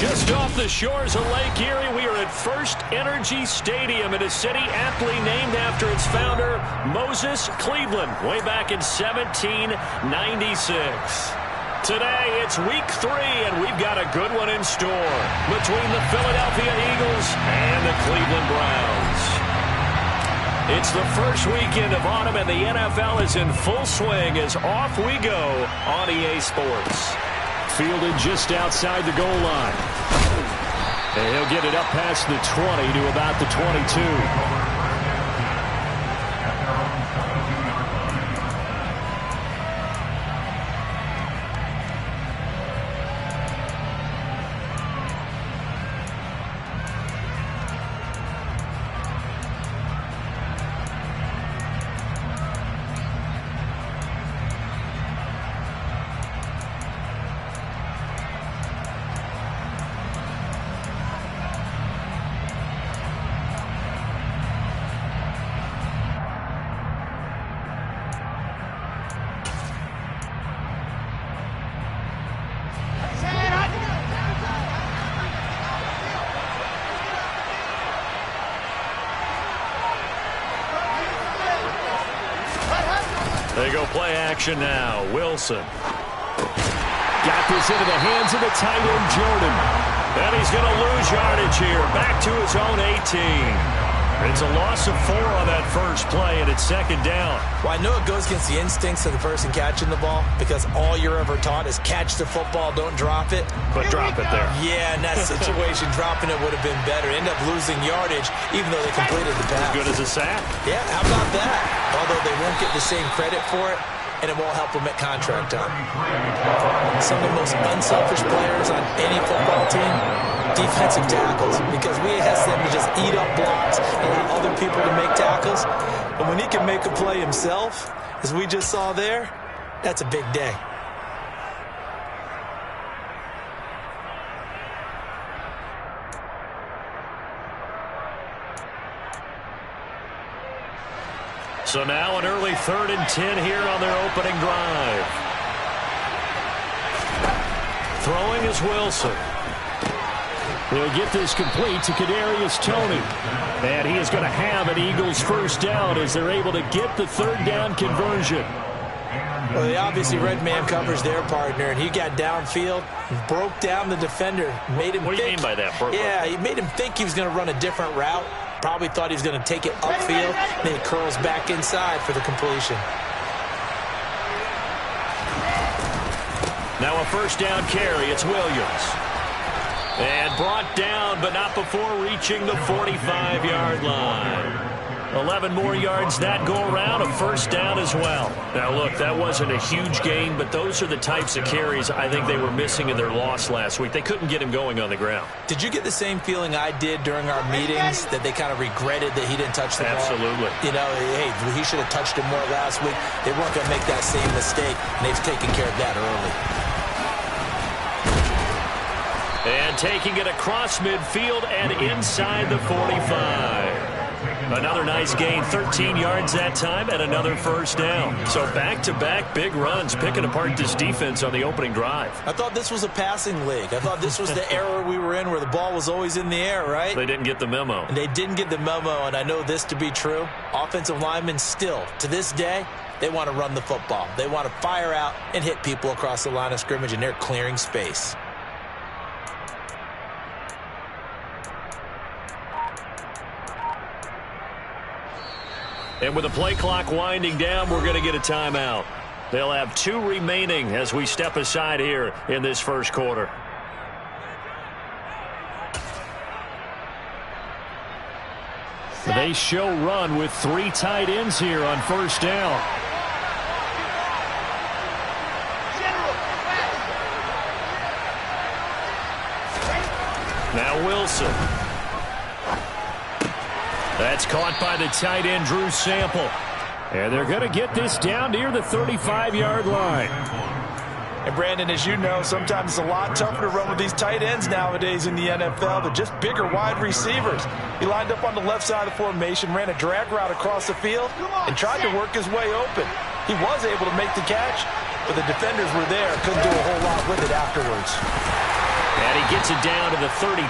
Just off the shores of Lake Erie, we are at First Energy Stadium in a city aptly named after its founder, Moses Cleveland, way back in 1796. Today, it's week 3, and we've got a good one in store between the Philadelphia Eagles and the Cleveland Browns. It's the first weekend of autumn, and the NFL is in full swing as off we go on EA Sports. Fielded just outside the goal line. And he'll get it up past the 20 to about the 22. They go play action now. Wilson. Got this into the hands of the tight end, Jordan. And he's going to lose yardage here. Back to his own 18. It's a loss of 4 on that first play, and it's second down. Well, I know it goes against the instincts of the person catching the ball because all you're ever taught is catch the football, don't drop it. But drop it there. Yeah, in that situation, dropping it would have been better. End up losing yardage, even though they completed the pass. As good as a sack. Yeah, how about that? Although they won't get the same credit for it, and it won't help them at contract time. Some of the most unselfish players on any football team, defensive tackles, because we ask them to just eat up blocks and allow other people to make tackles. But when he can make a play himself, as we just saw there, that's a big day. So now an early 3rd and 10 here on their opening drive. Throwing is Wilson. He'll get this complete to Kadarius Toney. And he is going to have an Eagles first down as they're able to get the 3rd down conversion. Well, they obviously red man covers their partner, and he got downfield, broke down the defender, made him What do you mean by that, Brooklyn? Yeah, he made him think he was going to run a different route. Probably thought he was going to take it upfield. Then he curls back inside for the completion. Now a first down carry. It's Williams. And brought down, but not before reaching the 45-yard line. 11 more yards that go around, a first down as well. Now, look, that wasn't a huge gain, but those are the types of carries I think they were missing in their loss last week. They couldn't get him going on the ground. Did you get the same feeling I did during our meetings, that they kind of regretted that he didn't touch the ball? Absolutely. You know, hey, he should have touched it more last week. They weren't going to make that same mistake, and they've taken care of that early. And taking it across midfield and inside the 45. Another nice gain, 13 yards that time, and another first down. So back-to-back big runs, picking apart this defense on the opening drive. I thought this was a passing league. I thought this was the era we were in where the ball was always in the air, right? They didn't get the memo. And they didn't get the memo, and I know this to be true. Offensive linemen still, to this day, they want to run the football. They want to fire out and hit people across the line of scrimmage, and they're clearing space. And with the play clock winding down, we're going to get a timeout. They'll have 2 remaining as we step aside here in this first quarter. They show run with 3 tight ends here on first down. Now Wilson. That's caught by the tight end, Drew Sample. And they're going to get this down near the 35-yard line. And Brandon, as you know, sometimes it's a lot tougher to run with these tight ends nowadays in the NFL. They're just bigger wide receivers. He lined up on the left side of the formation, ran a drag route across the field, and tried to work his way open. He was able to make the catch, but the defenders were there, couldn't do a whole lot with it afterwards. And he gets it down to the 32.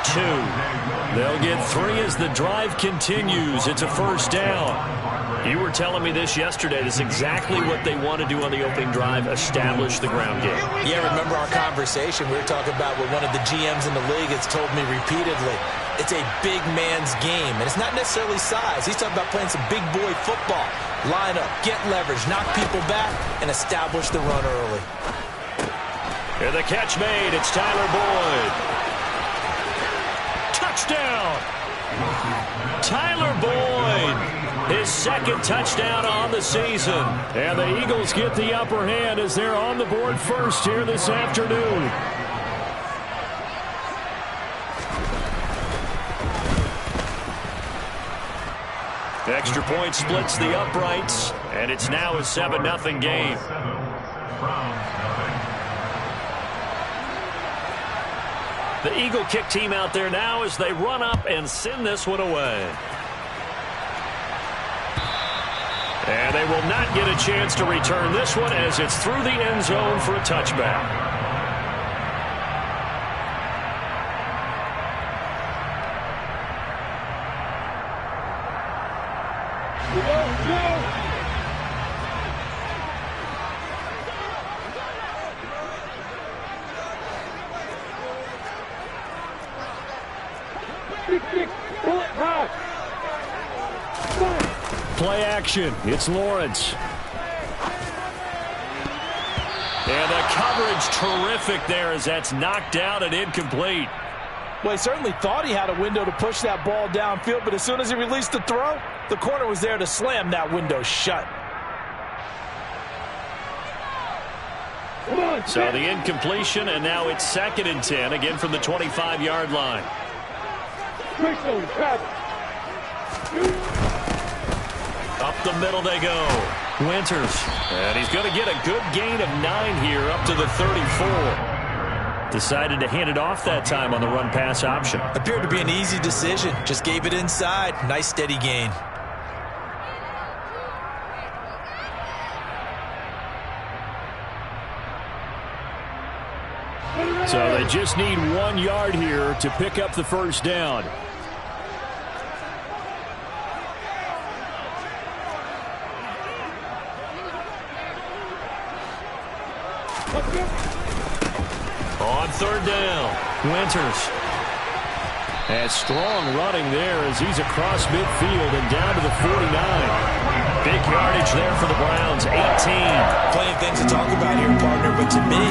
They'll get 3 as the drive continues. It's a first down. You were telling me this yesterday. This is exactly what they want to do on the opening drive, establish the ground game. Yeah, remember our conversation. We were talking about what one of the GMs in the league has told me repeatedly. It's a big man's game, and it's not necessarily size. He's talking about playing some big boy football. Line up, get leverage, knock people back, and establish the run early. And the catch made. It's Tyler Boyd. Touchdown! Tyler Boyd. His second touchdown on the season. And the Eagles get the upper hand as they're on the board first here this afternoon. Extra point splits the uprights, and it's now a 7-0 game. The Eagle kick team out there now as they run up and send this one away. And they will not get a chance to return this one as it's through the end zone for a touchback. Play action. It's Lawrence. And the coverage terrific there as that's knocked out and incomplete. Well, he certainly thought he had a window to push that ball downfield, but as soon as he released the throw, the corner was there to slam that window shut. So the incompletion, and now it's 2nd and 10, again from the 25-yard line. Up the middle they go. Winters. And he's going to get a good gain of 9 here up to the 34. Decided to hand it off that time on the run-pass option. Appeared to be an easy decision. Just gave it inside. Nice steady gain. So they just need 1 yard here to pick up the first down. On 3rd down, Winters. And strong running there as he's across midfield and down to the 49. Big yardage there for the Browns, 18. Plenty of things to talk about here, partner, but to me,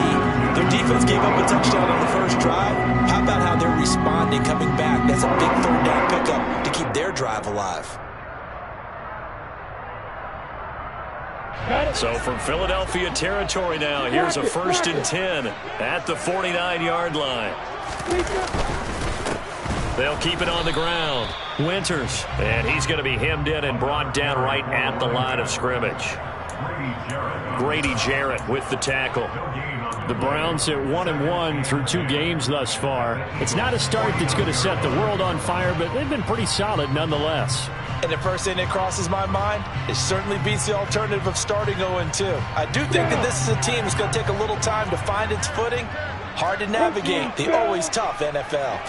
their defense gave up a touchdown on the first drive. How about how they're responding, coming back? That's a big 3rd down pickup to keep their drive alive. So from Philadelphia territory now, here's a 1st and 10 at the 49-yard line. They'll keep it on the ground. Winters, and he's going to be hemmed in and brought down right at the line of scrimmage. Grady Jarrett with the tackle. The Browns at 1-1 through 2 games thus far. It's not a start that's going to set the world on fire, but they've been pretty solid nonetheless. And the first thing that crosses my mind, it certainly beats the alternative of starting 0-2. I do think that this is a team that's going to take a little time to find its footing. Hard to navigate the always tough NFL.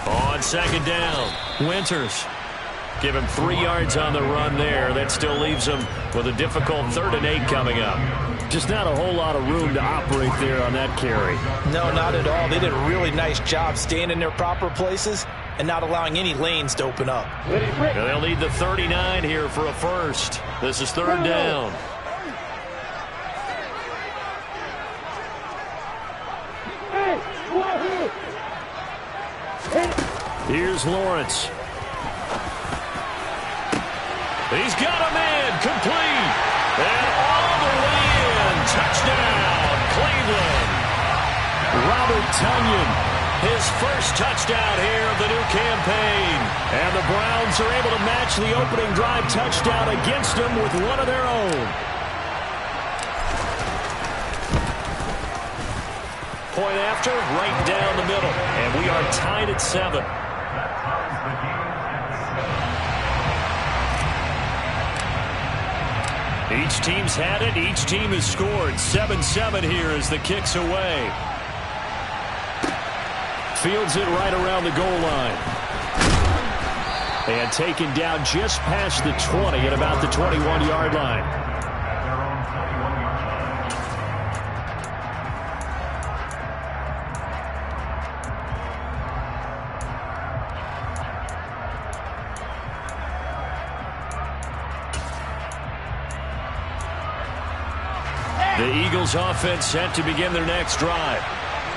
On 2nd down, Winters. Give him 3 yards on the run there. That still leaves him with a difficult 3rd and 8 coming up. Just not a whole lot of room to operate there on that carry. No, not at all. They did a really nice job staying in their proper places and not allowing any lanes to open up. And they'll need the 39 here for a first. This is 3rd down. Here's Lawrence. He's got a man complete. And all the way in. Touchdown, Cleveland. Robert Tonyan, his first touchdown here of the new campaign. And the Browns are able to match the opening drive touchdown against them with one of their own. Point after, right down the middle. And we are tied at 7. Each team's had it. Each team has scored. 7-7 here as the kick's away. fields it right around the goal line. And taken down just past the 20 at about the 21-yard line. The Eagles offense set to begin their next drive.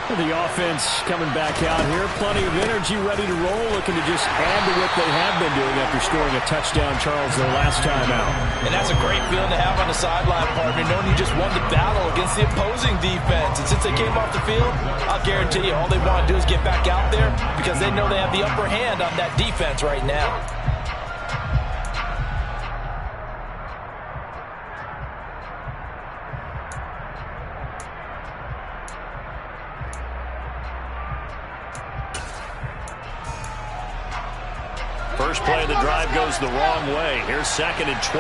The offense coming back out here. Plenty of energy, ready to roll, looking to just add to what they have been doing after scoring a touchdown, Charles, their last time out. And that's a great feeling to have on the sideline, partner, knowing you just won the battle against the opposing defense. And since they came off the field, I'll guarantee you all they want to do is get back out there because they know they have the upper hand on that defense right now. First play of the drive goes the wrong way. Here's 2nd and 12.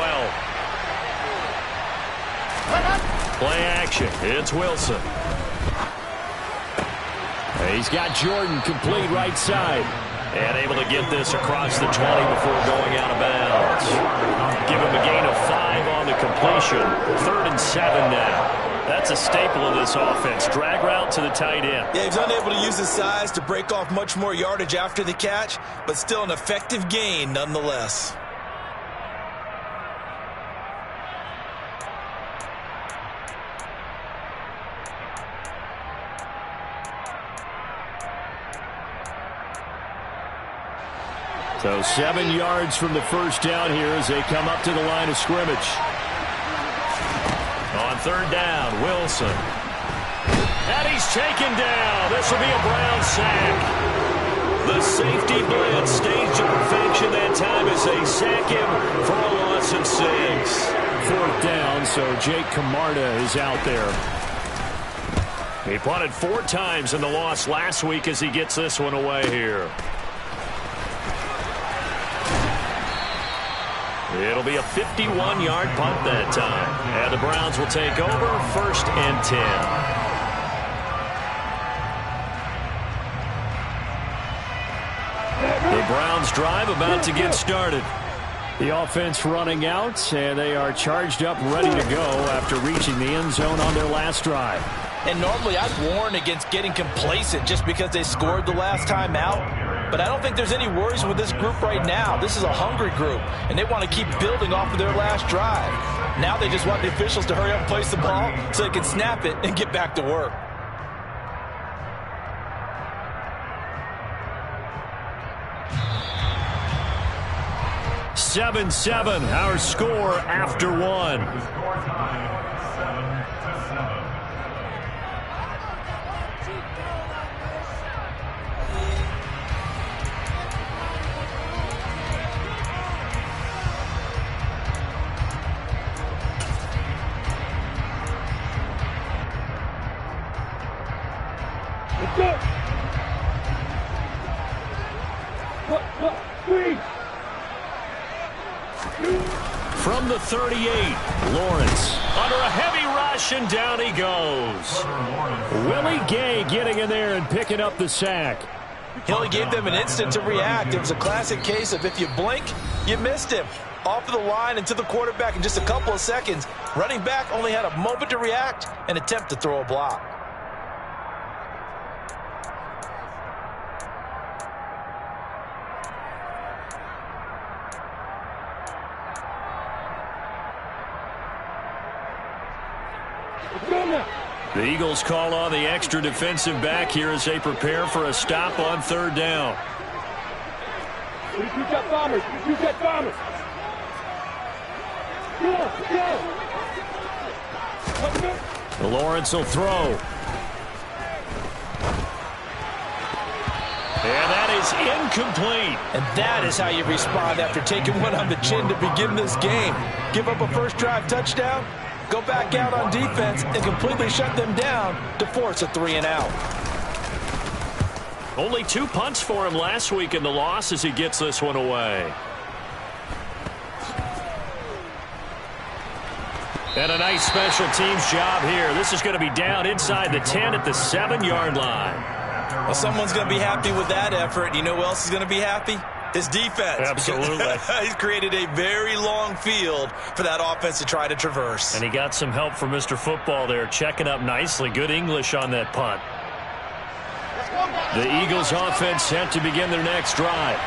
Play action. It's Wilson. He's got Jordan complete right side. And able to get this across the 20 before going out of bounds. Give him a gain of 5 on the completion. 3rd and 7 now. That's a staple of this offense. Drag route to the tight end. Yeah, he's unable to use his size to break off much more yardage after the catch, but still an effective gain nonetheless. So 7 yards from the first down here as they come up to the line of scrimmage. On 3rd down, Wilson. And he's taken down. This will be a Brown sack. The safety blitz staged to perfection that time as they sack him for a loss of 6. 4th down, so Jake Camarda is out there. He punted 4 times in the loss last week as he gets this one away here. It'll be a 51-yard punt that time. And the Browns will take over 1st and 10. The Browns drive about to get started. The offense running out, and they are charged up, ready to go after reaching the end zone on their last drive. And normally I'd warn against getting complacent just because they scored the last time out. But I don't think there's any worries with this group right now. This is a hungry group, and they want to keep building off of their last drive. Now they just want the officials to hurry up and place the ball so they can snap it and get back to work. Seven, our score after 1. From the 38, Lawrence under a heavy rush, and down he goes. Willie Gay getting in there and picking up the sack. He only gave them an instant to react. It was a classic case of if you blink, you missed him. Off of the line and to the quarterback in just a couple of seconds. Running back only had a moment to react and attempt to throw a block. The Eagles call on the extra defensive back here as they prepare for a stop on 3rd down. You got bombers. You got bombers. Go. Lawrence will throw. And that is incomplete. And that is how you respond after taking one on the chin to begin this game. Give up a first drive touchdown, go back out on defense, and completely shut them down to force a 3-and-out. Only 2 punts for him last week in the loss as he gets this one away. And a nice special teams job here. This is going to be down inside the 10 at the 7-yard line. Well, someone's going to be happy with that effort. You know who else is going to be happy? His defense. Absolutely. He's created a very long field for that offense to try to traverse. And he got some help from Mr. Football there, checking up nicely. Good English on that punt. The Eagles offense set to begin their next drive.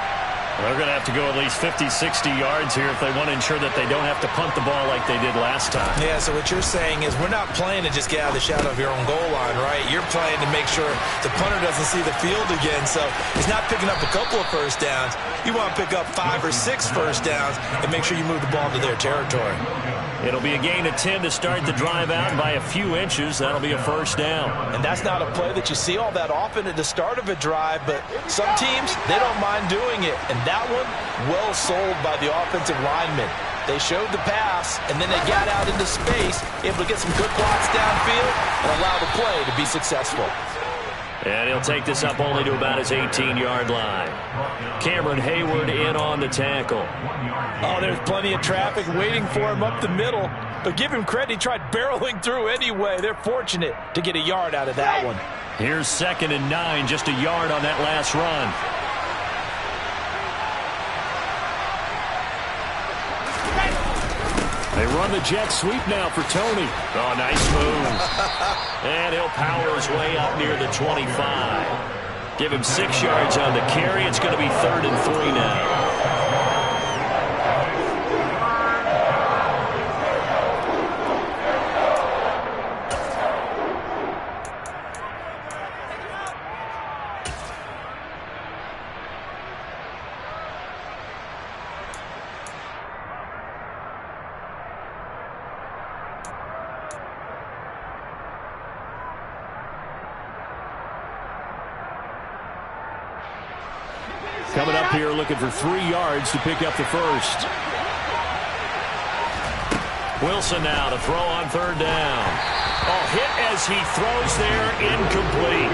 They're going to have to go at least 50, 60 yards here if they want to ensure that they don't have to punt the ball like they did last time. Yeah, so what you're saying is we're not playing to just get out of the shadow of your own goal line, right? You're playing to make sure the punter doesn't see the field again. So he's not picking up a couple of first downs. You want to pick up 5 or 6 first downs and make sure you move the ball to their territory. It'll be a gain of 10 to start the drive out, and by a few inches, that'll be a first down. And that's not a play that you see all that often at the start of a drive, but some teams, they don't mind doing it. And that one, well sold by the offensive lineman. They showed the pass, and then they got out into space, able to get some good blocks downfield and allow the play to be successful. And he'll take this up only to about his 18-yard line. Cameron Hayward in on the tackle. Oh, there's plenty of traffic waiting for him up the middle. But give him credit, he tried barreling through anyway. They're fortunate to get a yard out of that one. Here's 2nd and 9, just a yard on that last run. They run the jet sweep now for Tony. Oh, nice move. And he'll power his way up near the 25. Give him 6 yards on the carry. It's going to be 3rd and 3 now. Coming up here looking for 3 yards to pick up the first. Wilson now to throw on 3rd down. Oh, hit as he throws there, incomplete.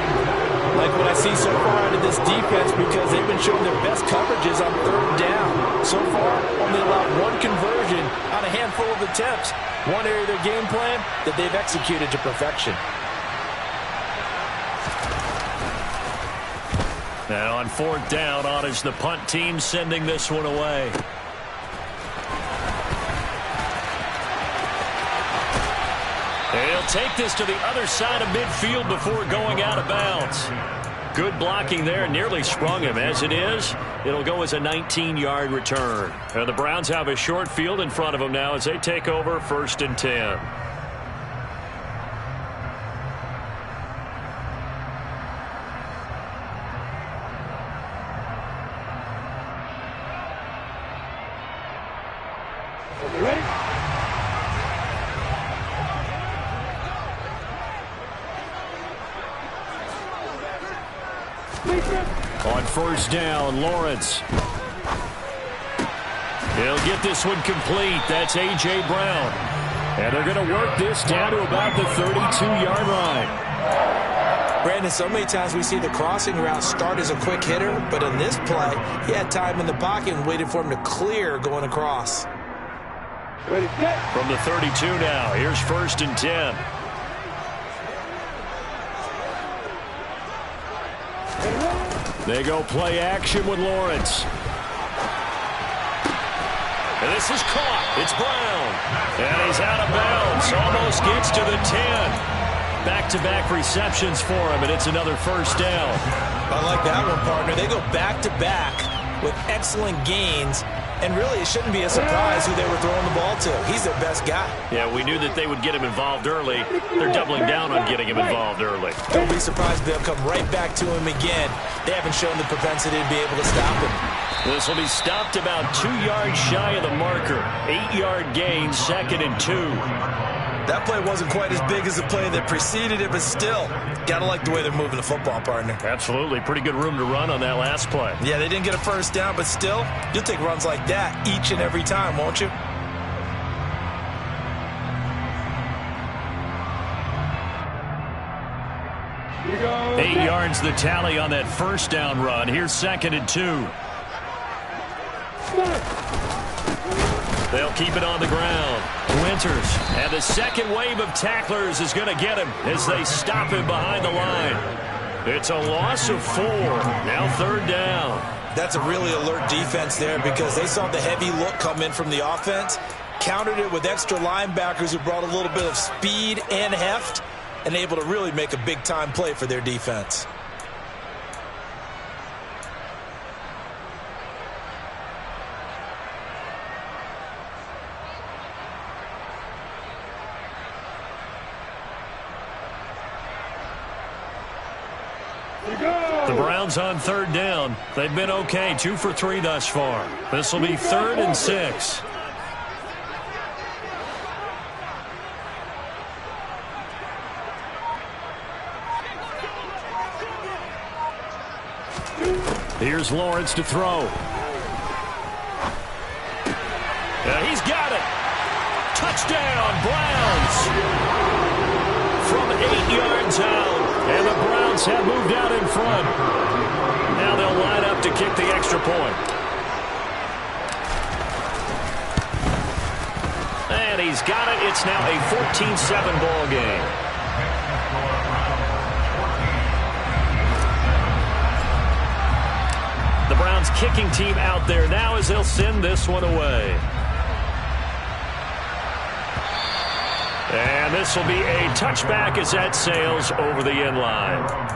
Like what I see so far out of this defense, because they've been showing their best coverages on 3rd down. So far, only allowed 1 conversion on a handful of attempts. One area of their game plan that they've executed to perfection. Now on 4th down, on is the punt team sending this one away. They'll take this to the other side of midfield before going out of bounds. Good blocking there, nearly sprung him. As it is, it'll go as a 19-yard return. And the Browns have a short field in front of them now as they take over 1st and 10. On 1st down, Lawrence. He'll get this one complete. That's A.J. Brown. And they're going to work this down to about the 32-yard line. Brandon, so many times we see the crossing route start as a quick hitter, but in this play, he had time in the pocket and waited for him to clear going across. From the 32 now, here's 1st and 10. They go play action with Lawrence. And this is caught. It's Brown. And he's out of bounds. Almost gets to the 10. Back-to-back receptions for him, and it's another 1st down. I like that one, partner. They go back-to-back with excellent gains. And really, it shouldn't be a surprise who they were throwing the ball to. He's their best guy. Yeah, we knew that they would get him involved early. They're doubling down on getting him involved early. Don't be surprised they'll come right back to him again. They haven't shown the propensity to be able to stop him. This will be stopped about 2 yards shy of the marker. 8-yard gain, 2nd and 2. That play wasn't quite as big as the play that preceded it, but still, gotta like the way they're moving the football, partner. Absolutely. Pretty good room to run on that last play. Yeah, they didn't get a 1st down, but still, you'll take runs like that each and every time, won't you? Here we go. 8 yards the tally on that 1st down run. Here's 2nd and 2. They'll keep it on the ground. Winters, and the second wave of tacklers is going to get him as they stop him behind the line. It's a loss of 4. Now 3rd down. That's a really alert defense there because they saw the heavy look come in from the offense, countered it with extra linebackers who brought a little bit of speed and heft, and able to really make a big-time play for their defense. The Browns on 3rd down. They've been okay, 2 for 3 thus far. This will be 3rd and 6. Here's Lawrence to throw. He's got it. Touchdown, Browns. From 8 yards out. And the Browns have moved out in front. Now they'll line up to kick the extra point. And he's got it. It's now a 14-7 ball game. The Browns kicking team out there now as they'll send this one away. And this will be a touchback as that sails over the end line.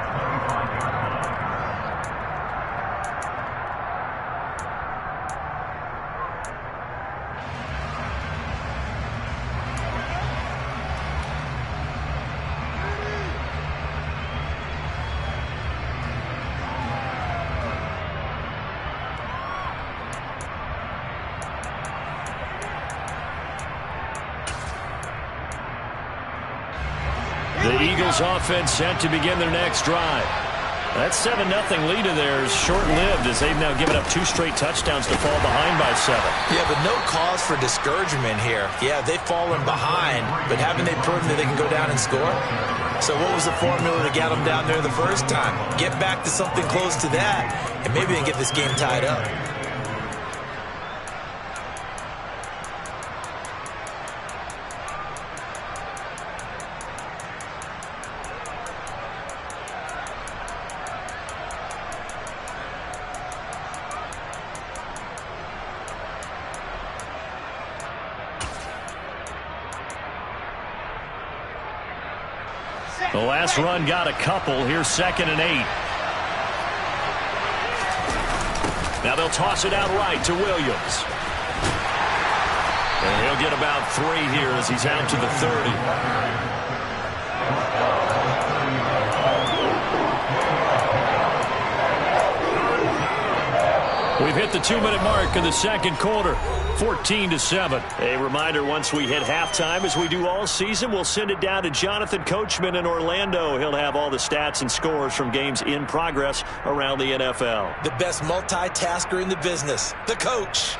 The Eagles offense set to begin their next drive. That 7-0 lead of theirs short-lived as they've now given up 2 straight touchdowns to fall behind by 7. Yeah, but no cause for discouragement here. Yeah, they've fallen behind, but haven't they proven that they can go down and score? So what was the formula to get them down there the first time? Get back to something close to that, and maybe they can get this game tied up. The last run got a couple. Here's 2nd and 8. Now they'll toss it out right to Williams. And he'll get about 3 here as he's out to the 30. We've hit the 2-minute mark in the 2nd quarter. 14-7. A reminder, once we hit halftime, as we do all season, we'll send it down to Jonathan Coachman in Orlando. He'll have all the stats and scores from games in progress around the NFL. The best multitasker in the business, the coach.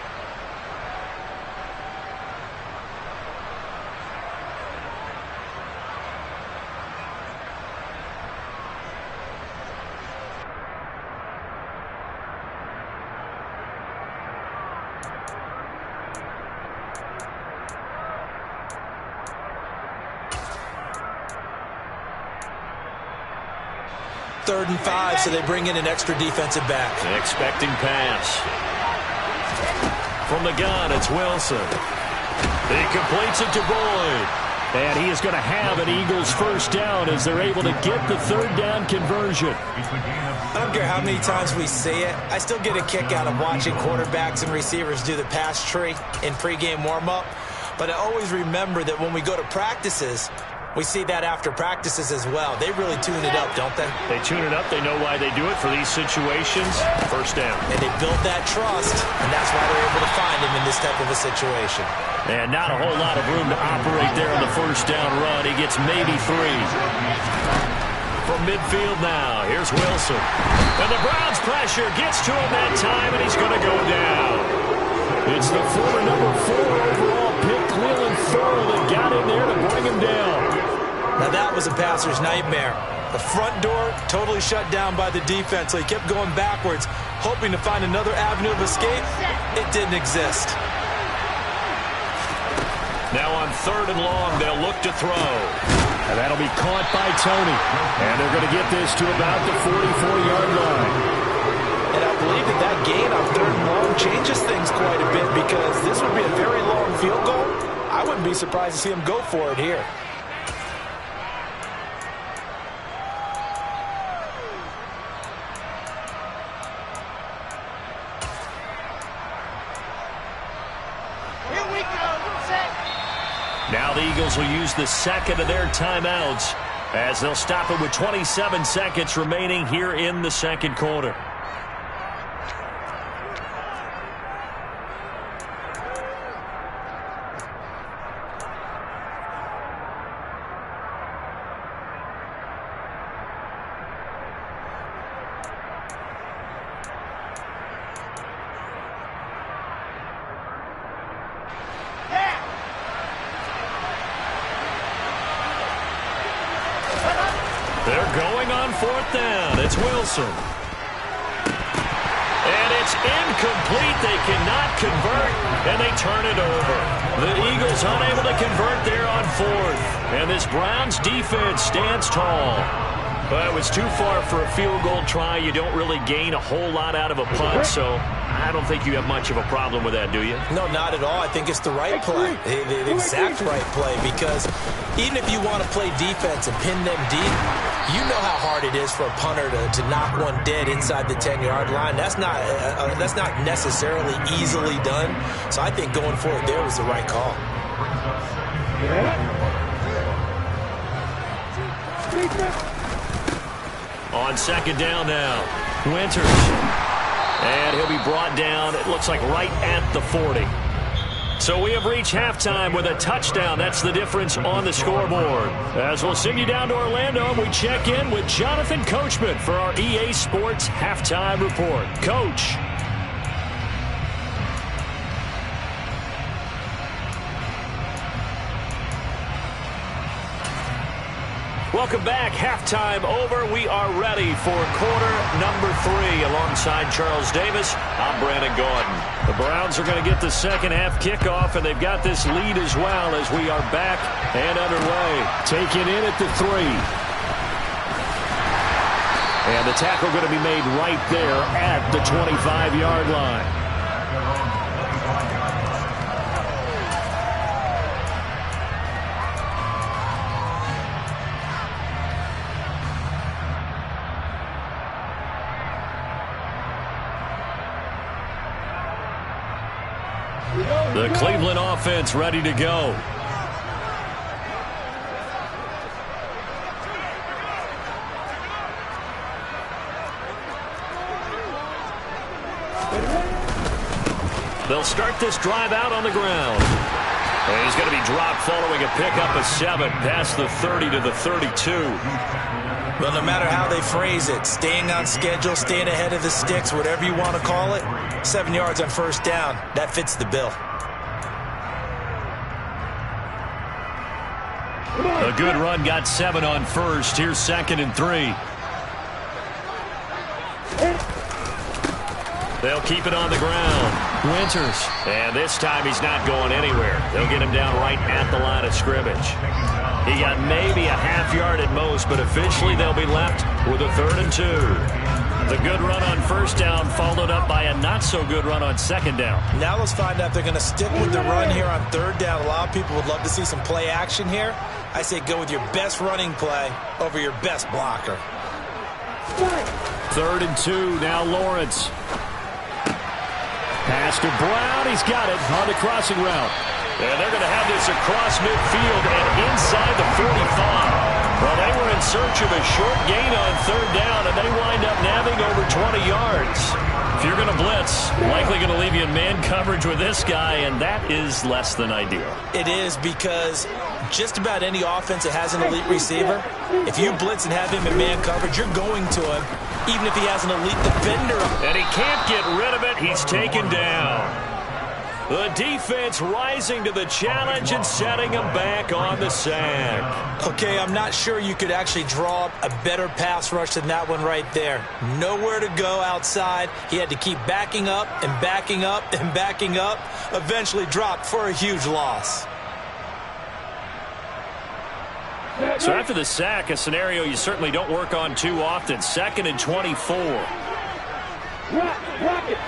Third and 5, so they bring in an extra defensive back. An expecting pass. From the gun, it's Wilson. He completes it to Boyd. And he is going to have an Eagles first down as they're able to get the 3rd down conversion. I don't care how many times we say it, I still get a kick out of watching quarterbacks and receivers do the pass tree in pregame warm-up. But I always remember that when we go to practices, we see that after practices as well. They really tune it up, don't they? They tune it up. They know why they do it for these situations. First down. And they build that trust, and that's why they're able to find him in this type of a situation. And not a whole lot of room to operate there on the first down run. He gets maybe 3. From midfield now, here's Wilson. And the Browns pressure gets to him that time, and he's going to go down. It's the former number 4 overall pick, Cleveland Thor, that got in there to bring him down. Now that was a passer's nightmare. The front door totally shut down by the defense, so he kept going backwards, hoping to find another avenue of escape. It didn't exist. Now on 3rd and long, they'll look to throw. And that'll be caught by Tony. And they're going to get this to about the 44-yard line. And I believe that gain on 3rd and long changes things quite a bit, because this would be a very long field goal. I wouldn't be surprised to see him go for it here. Now the Eagles will use the second of their timeouts as they'll stop it with 27 seconds remaining here in the second quarter. They're going on 4th down. It's Wilson. And it's incomplete. They cannot convert, and they turn it over. The Eagles unable to convert there on 4th. And this Browns defense stands tall. But it was too far for a field goal try. You don't really gain a whole lot out of a punt, so I don't think you have much of a problem with that, do you? No, not at all. I think it's the right play, the exact right play, because even if you want to play defense and pin them deep, you know how hard it is for a punter to knock one dead inside the 10-yard line. That's not necessarily easily done. So I think going for it there was the right call. On 2nd down now, Winters. And he'll be brought down, it looks like right at the 40. So we have reached halftime with a touchdown. That's the difference on the scoreboard. As we'll send you down to Orlando, we check in with Jonathan Coachman for our EA Sports Halftime Report. Coach. Welcome back. Halftime over. We are ready for quarter number 3. Alongside Charles Davis, I'm Brandon Gaudin. The Browns are going to get the second half kickoff, and they've got this lead as well as we are back and underway. Taken in at the 3. And the tackle going to be made right there at the 25-yard line. The Cleveland offense ready to go. They'll start this drive out on the ground. And he's going to be dropped following a pickup of 7 past the 30 to the 32. Well, no matter how they phrase it, staying on schedule, staying ahead of the sticks, whatever you want to call it, 7 yards on 1st down, that fits the bill. A good run got 7 on 1st. Here's 2nd and 3. They'll keep it on the ground. Winters. And this time he's not going anywhere. They'll get him down right at the line of scrimmage. He got maybe a half yard at most, but officially they'll be left with a 3rd and 2. The good run on 1st down followed up by a not-so-good run on 2nd down. Now let's find out if they're going to stick with the run here on 3rd down. A lot of people would love to see some play action here. I say go with your best running play over your best blocker. 3rd and 2, now Lawrence. Pass to Brown, he's got it on the crossing route. And they're going to have this across midfield and inside the 45. Well, they were in search of a short gain on 3rd down, and they wind up nabbing over 20 yards. If you're going to blitz, likely going to leave you in man coverage with this guy, and that is less than ideal. It is, because just about any offense that has an elite receiver, if you blitz and have him in man coverage, you're going to him, even if he has an elite defender. And he can't get rid of it. He's taken down. The defense rising to the challenge and setting him back on the sack. Okay, I'm not sure you could actually draw up a better pass rush than that one right there. Nowhere to go outside. He had to keep backing up and backing up and backing up. Eventually dropped for a huge loss. So after the sack, a scenario you certainly don't work on too often. 2nd and 24. Rock it.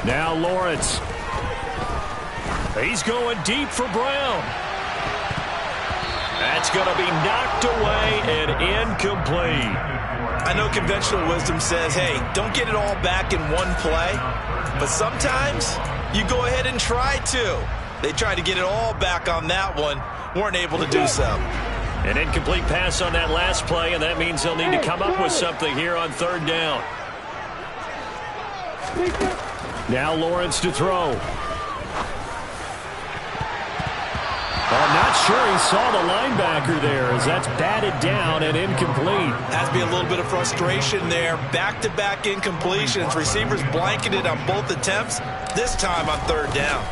Now Lawrence. He's going deep for Brown. That's going to be knocked away and incomplete. I know conventional wisdom says, hey, don't get it all back in one play. But sometimes you go ahead and try to. They tried to get it all back on that one. Weren't able to do so. An incomplete pass on that last play, and that means they'll need to come up with something here on 3rd down. Now Lawrence to throw. I'm not sure he saw the linebacker there as that's batted down and incomplete. Has to be a little bit of frustration there. Back-to-back incompletions. Receivers blanketed on both attempts, this time on 3rd down.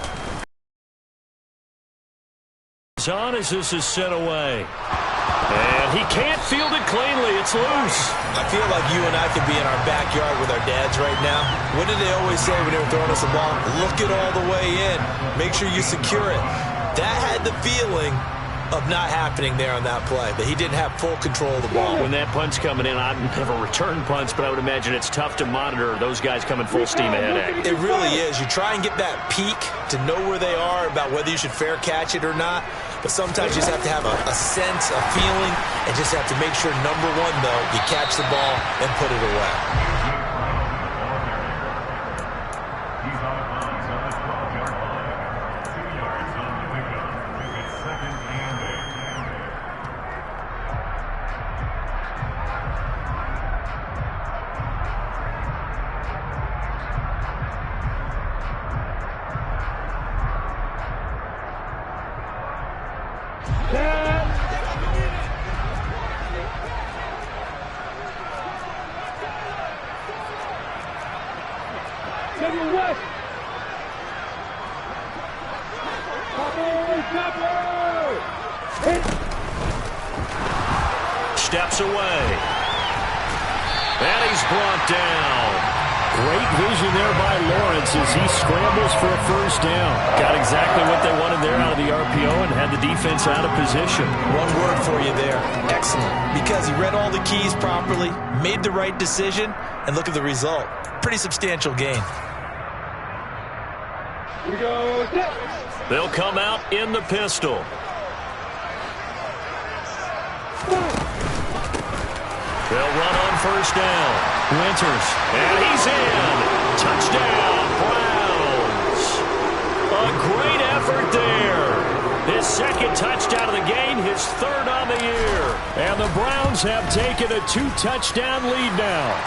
On as this is sent away. And he can't field it cleanly. It's loose. I feel like you and I could be in our backyard with our dads right now. What did they always say when they were throwing us a ball? Look it all the way in. Make sure you secure it. That had the feeling of not happening there on that play, that he didn't have full control of the ball. When that punt's coming in, I've never returned punts, but I would imagine it's tough to monitor those guys coming full steam ahead at you. It really is. You try and get that peek to know where they are about whether you should fair catch it or not, but sometimes you just have to have a sense, a feeling, and just have to make sure, number one, though, you catch the ball and put it away. Steps away. And he's brought down. Great vision there by Lawrence as he scrambles for a 1st down. Got exactly what they wanted there out of the RPO and had the defense out of position. One word for you there. Excellent. Because he read all the keys properly, made the right decision, and look at the result. Pretty substantial gain. They'll come out in the pistol. They'll run on 1st down. Winters. And he's in. Touchdown, Browns. A great effort there. His 2nd touchdown of the game, his 3rd on the year. And the Browns have taken a 2-touchdown lead now.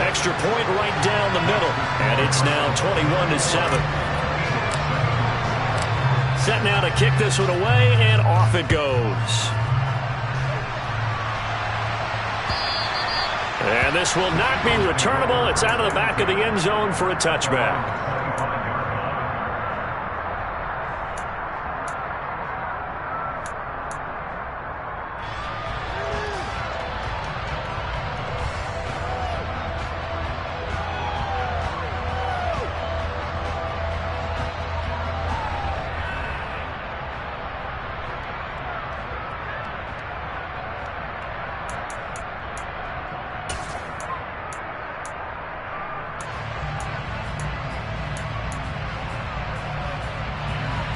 Extra point right down the middle. And it's now 21-7. Set now to kick this one away, and off it goes. And this will not be returnable. It's out of the back of the end zone for a touchback.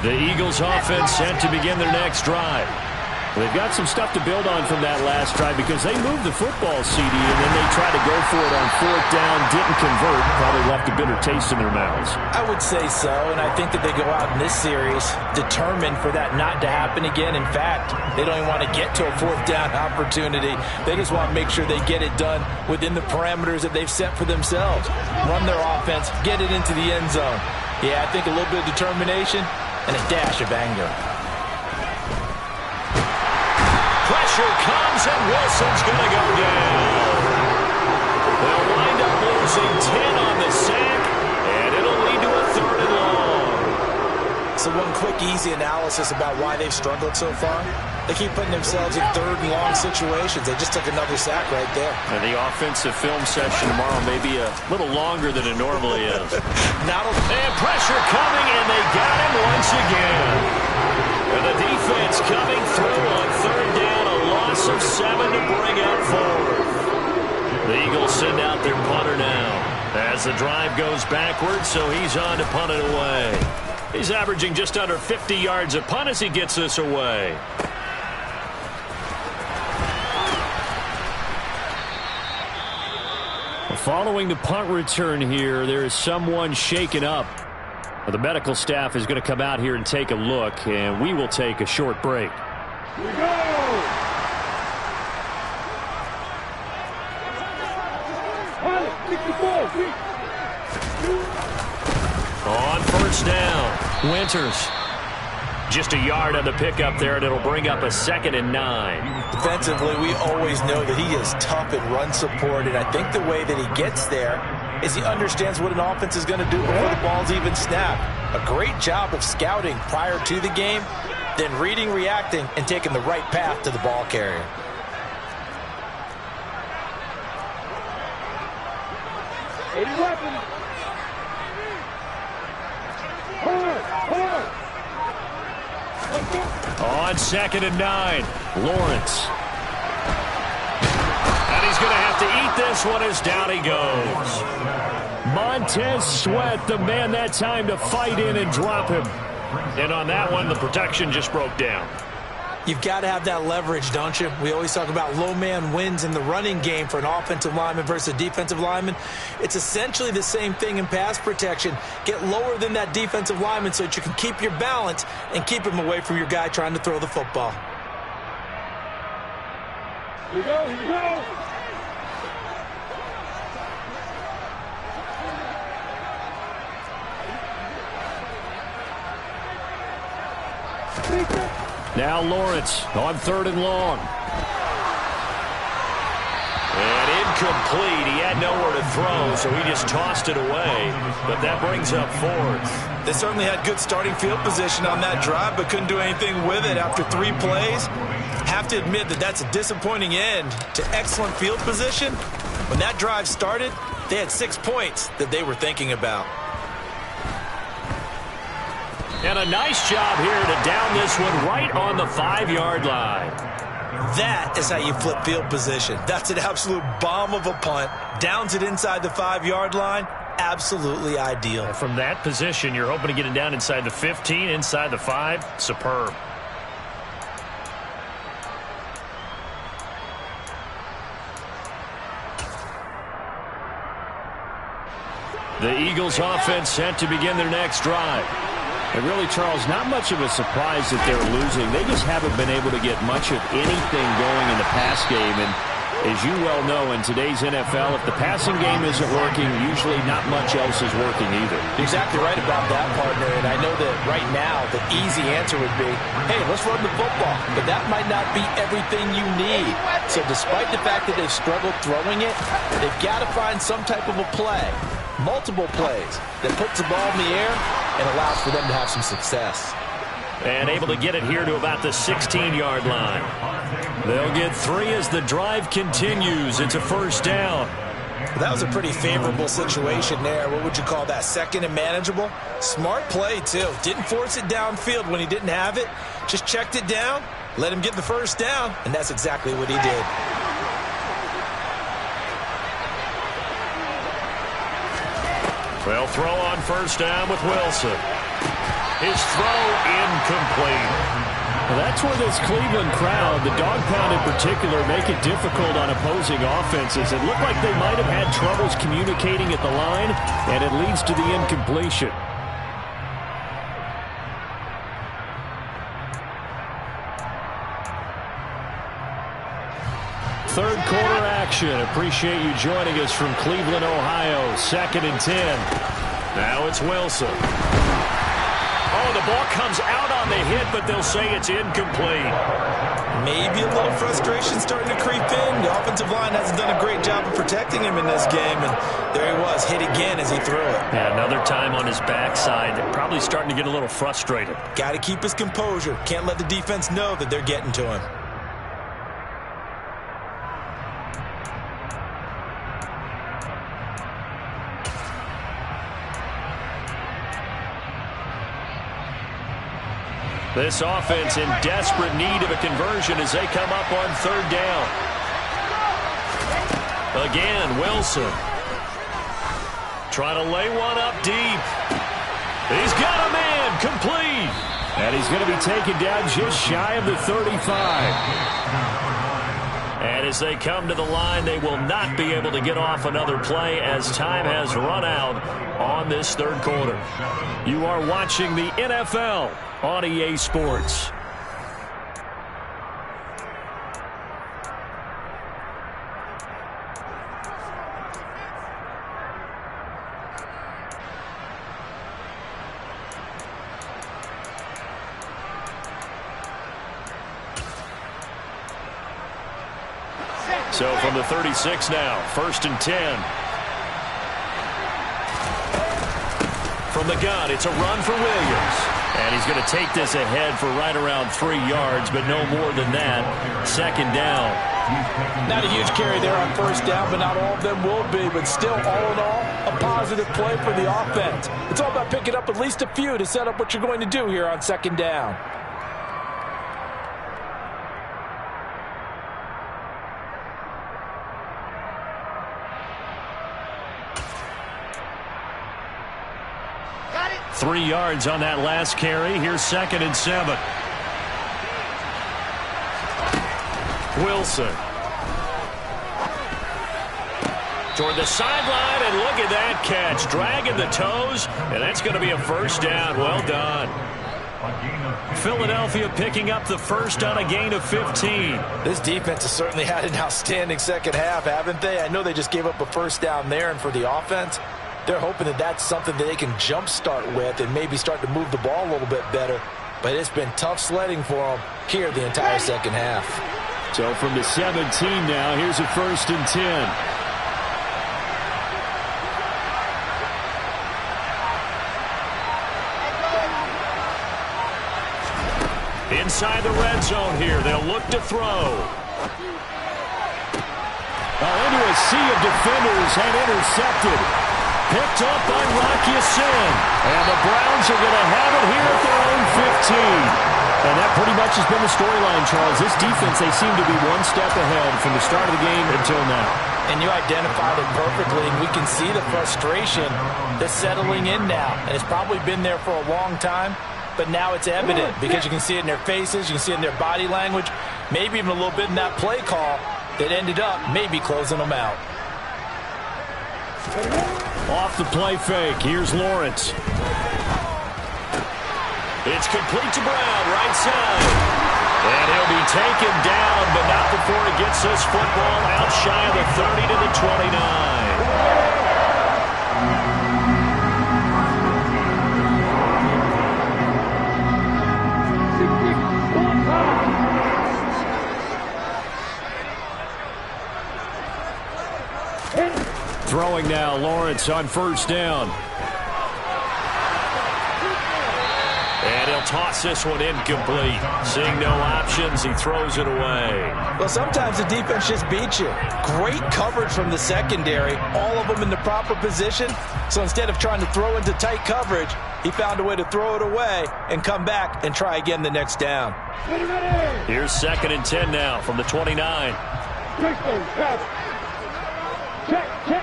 The Eagles offense set to begin their next drive. They've got some stuff to build on from that last drive because they moved the football, CD, and then they tried to go for it on 4th down, didn't convert, probably left a bitter taste in their mouths. I would say so, and I think that they go out in this series determined for that not to happen again. In fact, they don't even want to get to a 4th down opportunity. They just want to make sure they get it done within the parameters that they've set for themselves. Run their offense, get it into the end zone. Yeah, I think a little bit of determination and a dash of anger. Pressure comes, and Wilson's going to go down. They'll wind up losing 10 on the sack, and it'll lead to a 3rd and long. So one quick, easy analysis about why they've struggled so far. They keep putting themselves in 3rd and long situations. They just took another sack right there. And the offensive film session tomorrow may be a little longer than it normally is. And pressure coming, and they got him once again. And the defense coming through on third down, a loss of 7 to bring up fourth. The Eagles send out their punter now as the drive goes backwards, so he's on to punt it away. He's averaging just under 50 yards a punt as he gets this away. Following the punt return here, there is someone shaken up. The medical staff is going to come out here and take a look, and we will take a short break. Here we go! On first down, Winters. Just a yard on the pickup there, and it'll bring up a 2nd and 9. Defensively, we always know that he is tough in run support, and I think the way that he gets there is he understands what an offense is going to do before the ball's even snapped. A great job of scouting prior to the game, then reading, reacting, and taking the right path to the ball carrier. On 2nd and 9, Lawrence. And he's going to have to eat this one as down he goes. Montez Sweat, the man that time to fight in and drop him. And on that one, the protection just broke down. You've got to have that leverage, don't you? We always talk about low man wins in the running game for an offensive lineman versus a defensive lineman. It's essentially the same thing in pass protection. Get lower than that defensive lineman so that you can keep your balance and keep him away from your guy trying to throw the football. Here we go, here we go! Now Lawrence on 3rd and long. And incomplete. He had nowhere to throw, so he just tossed it away. But that brings up 4th. They certainly had good starting field position on that drive, but couldn't do anything with it after 3 plays. Have to admit that that's a disappointing end to excellent field position. When that drive started, they had 6 points that they were thinking about. And a nice job here to down this one right on the 5-yard line. That is how you flip field position. That's an absolute bomb of a punt. Downs it inside the 5-yard line. Absolutely ideal. From that position, you're hoping to get it down inside the 15, inside the 5. Superb. The Eagles offense set to begin their next drive. And really, Charles, not much of a surprise that they're losing. They just haven't been able to get much of anything going in the pass game. And as you well know, in today's NFL, if the passing game isn't working, usually not much else is working either. You're exactly right about that, partner. And I know that right now the easy answer would be, hey, let's run the football. But that might not be everything you need. So despite the fact that they've struggled throwing it, they've got to find some type of a play, multiple plays, that puts the ball in the air and allows for them to have some success. And able to get it here to about the 16-yard line. They'll get 3 as the drive continues. It's a 1st down. Well, that was a pretty favorable situation there. What would you call that? 2nd and manageable? Smart play, too. Didn't force it downfield when he didn't have it. Just checked it down, let him get the 1st down, and that's exactly what he did. They'll throw on 1st down with Wilson. His throw incomplete. Well, that's where this Cleveland crowd, the dog pound in particular, make it difficult on opposing offenses. It looked like they might have had troubles communicating at the line, and it leads to the incompletion. Third quarter action. Appreciate you joining us from Cleveland, Ohio. 2nd and 10. Now it's Wilson. Oh, the ball comes out on the hit, but they'll say it's incomplete. Maybe a little frustration starting to creep in. The offensive line hasn't done a great job of protecting him in this game, and there he was, hit again as he threw it. Yeah, another time on his backside. Probably starting to get a little frustrated. Got to keep his composure. Can't let the defense know that they're getting to him. This offense in desperate need of a conversion as they come up on third down. Again, Wilson. Trying to lay one up deep. He's got a man, complete. And he's going to be taken down just shy of the 35. And as they come to the line, they will not be able to get off another play as time has run out on this third quarter. You are watching the NFL on EA Sports. So from the 36 now, 1st and 10. From the gun, it's a run for Williams. And he's going to take this ahead for right around 3 yards, but no more than that. 2nd down. Not a huge carry there on 1st down, but not all of them will be. But still, all in all, a positive play for the offense. It's all about picking up at least a few to set up what you're going to do here on 2nd down. Got it. 3 yards on that last carry. Here's 2nd and 7. Wilson. Toward the sideline, and look at that catch. Dragging the toes, and that's going to be a 1st down. Well done. Philadelphia picking up the 1st on a gain of 15. This defense has certainly had an outstanding 2nd half, haven't they? I know they just gave up a 1st down there, and for the offense, they're hoping that that's something that they can jumpstart with and maybe start to move the ball a little bit better. But it's been tough sledding for them here the entire 2nd half. So from the 17 now, here's a 1st and 10. Inside the red zone here, they'll look to throw. Into a sea of defenders and intercepted. Picked up by Rocky Sin. And the Browns are going to have it here at their own 15. And that pretty much has been the storyline, Charles. This defense, they seem to be one step ahead from the start of the game until now. And you identified it perfectly, and we can see the frustration that's settling in now. And it's probably been there for a long time, but now it's evident because you can see it in their faces, you can see it in their body language, maybe even a little bit in that play call that ended up maybe closing them out. Off the play fake, here's Lawrence. It's complete to Brown, right side. And he'll be taken down, but not before he gets this football out shy of the 30 to the 29. Throwing now, Lawrence on 1st down. And he'll toss this one incomplete. Seeing no options, he throws it away. Well, sometimes the defense just beats you. Great coverage from the secondary, all of them in the proper position. So instead of trying to throw into tight coverage, he found a way to throw it away and come back and try again the next down. Here's 2nd and 10 now from the 29. Check, check.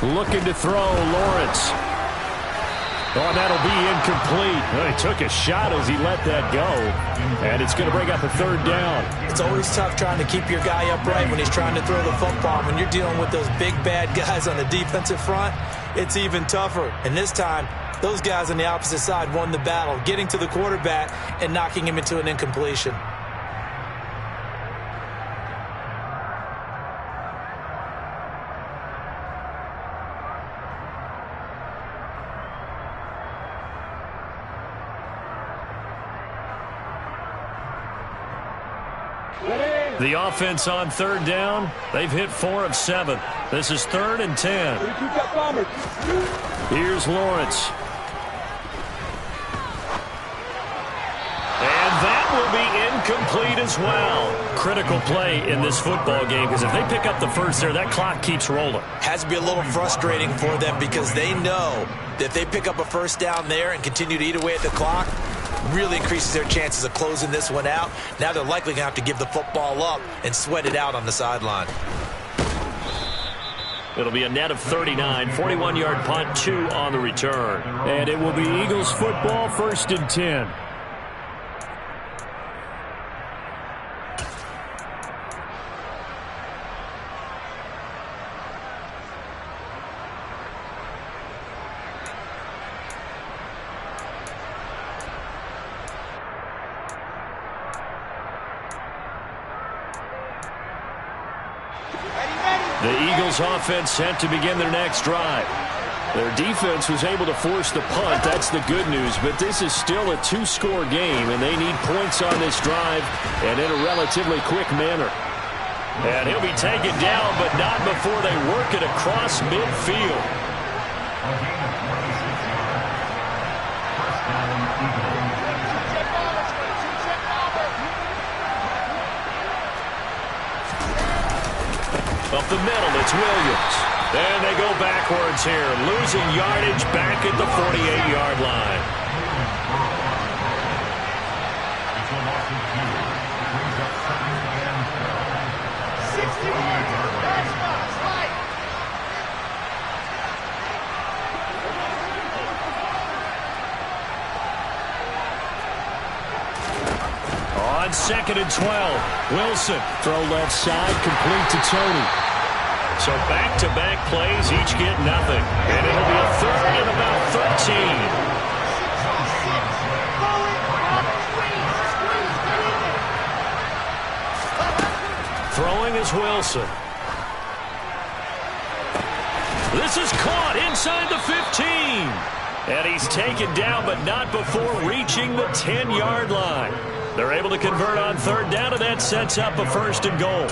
Looking to throw, Lawrence. Oh, that'll be incomplete. Well, he took a shot as he let that go. And it's going to bring up a 3rd down. It's always tough trying to keep your guy upright when he's trying to throw the football. When you're dealing with those big, bad guys on the defensive front, it's even tougher. And this time, those guys on the opposite side won the battle, getting to the quarterback and knocking him into an incompletion. The offense on 3rd down, they've hit 4 of 7. This is 3rd and 10. Here's Lawrence. And that will be complete as well. Critical play in this football game, because if they pick up the first there, that clock keeps rolling. Has to be a little frustrating for them because they know that if they pick up a first down there and continue to eat away at the clock, really increases their chances of closing this one out. Now they're likely going to have to give the football up and sweat it out on the sideline. It'll be a net of 39, 41-yard punt, 2 on the return. And it will be Eagles football, 1st and 10. The Eagles offense set to begin their next drive. Their defense was able to force the punt. That's the good news. But this is still a 2-score game, and they need points on this drive and in a relatively quick manner. And he'll be taken down, but not before they work it across midfield. Up the middle, it's Williams. And they go backwards here, losing yardage back at the 48-yard line. On 2nd and 12, Wilson. Throw left side, complete to Tony. So back-to-back plays, each get nothing. And it'll be a 3rd and about 13. Throwing is Wilson. This is caught inside the 15. And he's taken down, but not before reaching the 10-yard line. They're able to convert on 3rd down, and that sets up a 1st and goal.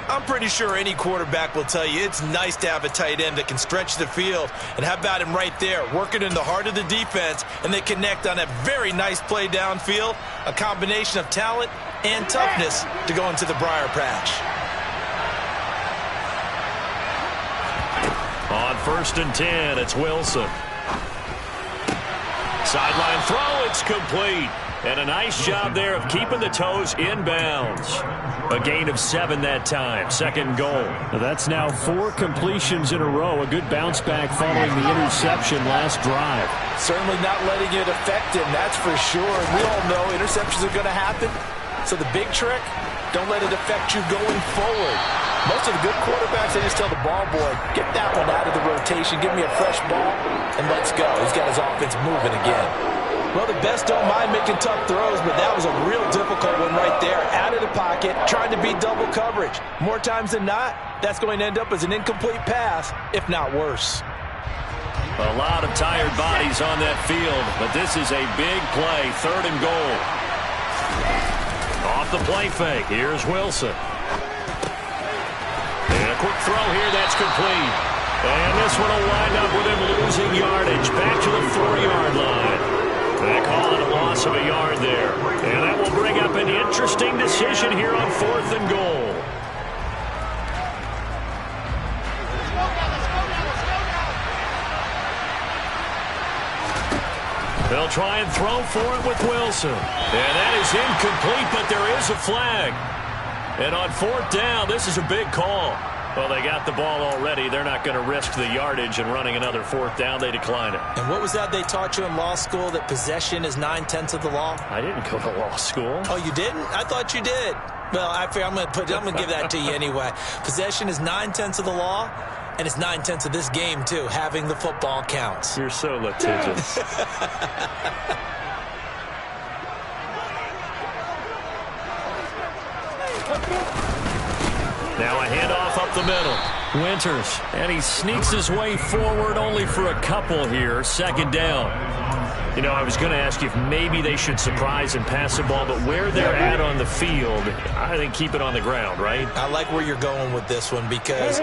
I'm pretty sure any quarterback will tell you it's nice to have a tight end that can stretch the field. And how about him right there, working in the heart of the defense, and they connect on a very nice play downfield, a combination of talent and toughness to go into the briar patch. On 1st and 10, it's Wilson. Sideline throw, it's complete. And a nice job there of keeping the toes inbounds. A gain of 7 that time. 2nd goal. That's now 4 completions in a row. A good bounce back following the interception last drive. Certainly not letting it affect him, that's for sure. And we all know interceptions are going to happen. So the big trick, don't let it affect you going forward. Most of the good quarterbacks, they just tell the ball boy, get that one out of the rotation, give me a fresh ball, and let's go. He's got his offense moving again. Well, the best don't mind making tough throws, but that was a real difficult one right there. Out of the pocket, trying to beat double coverage. More times than not, that's going to end up as an incomplete pass, if not worse. A lot of tired bodies on that field, but this is a big play. 3rd and goal. Off the play fake, here's Wilson. And a quick throw here, that's complete. And this one will wind up with him losing yardage back to the 4-yard line. They call it a loss of a yard there. And that will bring up an interesting decision here on 4th and goal. They'll try and throw for it with Wilson. And that is incomplete, but there is a flag. And on 4th down, this is a big call. Well, they got the ball already. They're not going to risk the yardage and running another 4th down. They decline it. And what was that they taught you in law school, that possession is 9/10 of the law? I didn't go to law school. Oh, you didn't? I thought you did. Well, I figure I'm going to give that to you anyway. Possession is 9/10 of the law, and it's 9/10 of this game, too. Having the football counts. You're so litigious. Now a handoff up the middle. Winters, and he sneaks his way forward only for a couple here. 2nd down. You know, I was going to ask you if maybe they should surprise and pass the ball, but where they're at on the field, I think keep it on the ground, right? I like where you're going with this one because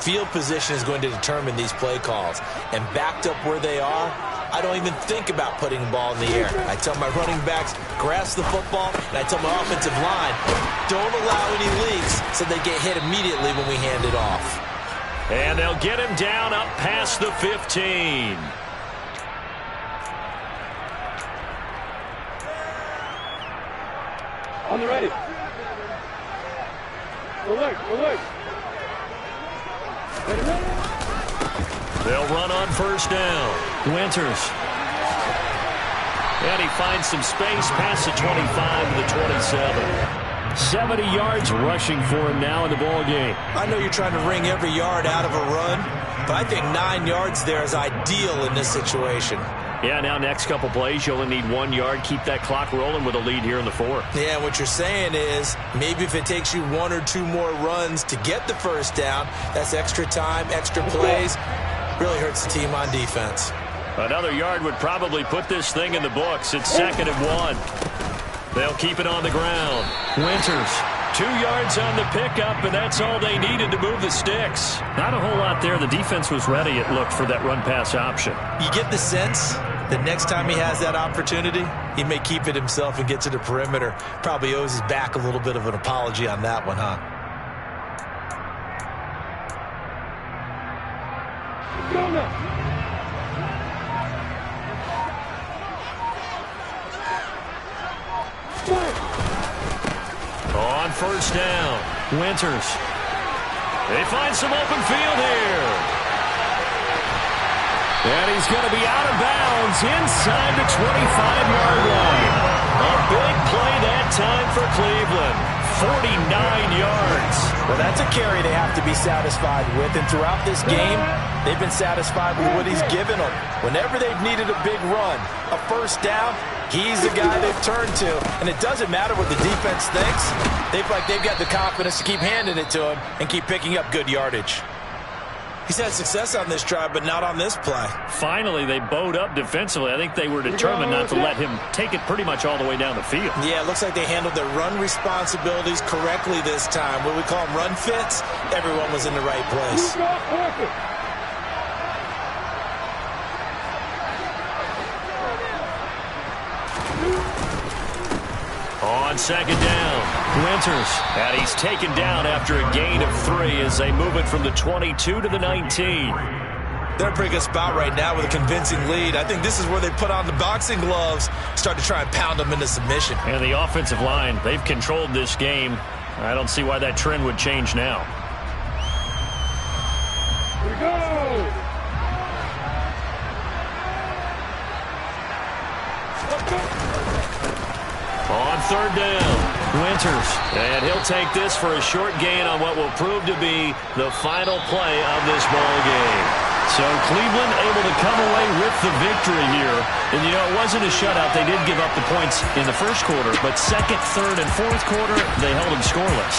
field position is going to determine these play calls. And backed up where they are, I don't even think about putting the ball in the air. I tell my running backs, grasp the football, and I tell my offensive line, don't allow any leaks so they get hit immediately when we hand it off. And they'll get him down up past the 15. On the ready. Alert. They'll run on first down. Winters. And he finds some space past the 25 to the 27. 70 yards rushing for him now in the ball game. I know you're trying to wring every yard out of a run, but I think 9 yards there is ideal in this situation. Yeah, now next couple plays, you only need 1 yard. Keep that clock rolling with a lead here in the fourth. Yeah, what you're saying is maybe if it takes you 1 or 2 more runs to get the first down, that's extra time, extra plays. Really hurts the team on defense. Another yard would probably put this thing in the books. It's 2nd and 1. They'll keep it on the ground. Winters, 2 yards on the pickup, and that's all they needed to move the sticks. Not a whole lot there. The defense was ready, it looked, for that run-pass option. You get the sense that next time he has that opportunity, he may keep it himself and get to the perimeter. Probably owes his back a little bit of an apology on that one, huh? Go now. On first down, Winters. They find some open field here. And he's going to be out of bounds inside the 25-yard line. A big play that time for Cleveland. 49 yards. Well, that's a carry they have to be satisfied with. And throughout this game, they've been satisfied with what he's given them. Whenever they've needed a big run, a first down, he's the guy they've turned to. And it doesn't matter what the defense thinks. They've got the confidence to keep handing it to him and keep picking up good yardage. He's had success on this drive, but not on this play. Finally, they bowed up defensively. I think they were determined not to let him take it pretty much all the way down the field. Yeah, it looks like they handled their run responsibilities correctly this time. What we call them run fits, everyone was in the right place. On second down, Winters. And he's taken down after a gain of 3 as they move it from the 22 to the 19. They're in a pretty good spot right now with a convincing lead. I think this is where they put on the boxing gloves, start to try and pound them into submission. And the offensive line, they've controlled this game. I don't see why that trend would change now. Here we go. On third down, Winters. And he'll take this for a short gain on what will prove to be the final play of this ball game. So Cleveland able to come away with the victory here. And, you know, it wasn't a shutout. They did give up the points in the first quarter, but second, third, and fourth quarter, they held them scoreless.